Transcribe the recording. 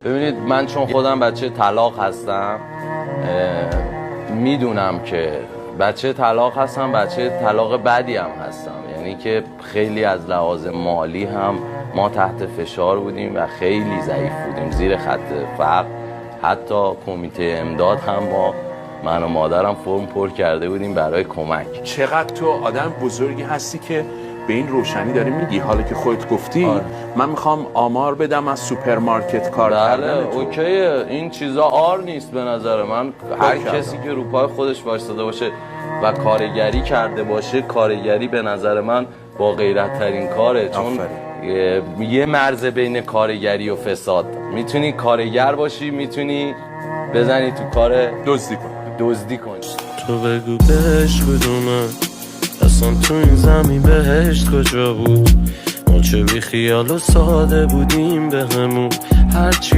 ببینید من چون خودم بچه طلاق هستم میدونم که بچه طلاق هستم، بچه طلاق بدی هم هستم. یعنی که خیلی از لحاظ مالی هم ما تحت فشار بودیم و خیلی ضعیف بودیم، زیر خط فقر. حتی کمیته امداد هم با من و مادرم فرم پر کرده بودیم برای کمک. چقدر تو آدم بزرگی هستی که به این روشنی داری میگی. حالا که خودت گفتی من میخوام آمار بدم از سوپرمارکت کار کردن. بله اوکیه، این چیزا آر نیست به نظر من. هر کسی که رو پای خودش وایساده باشه و کارگری کرده باشه، کارگری به نظر من با غیرت ترین کاره. چون یه مرز بین کارگری و فساد. میتونی کارگر باشی، میتونی بزنی تو کار دزدی کنی. تو بگو بهش بدونم اصلا تو این زمین بهشت کجا بود؟ ما چه بی خیال و ساده بودیم به همون هرچی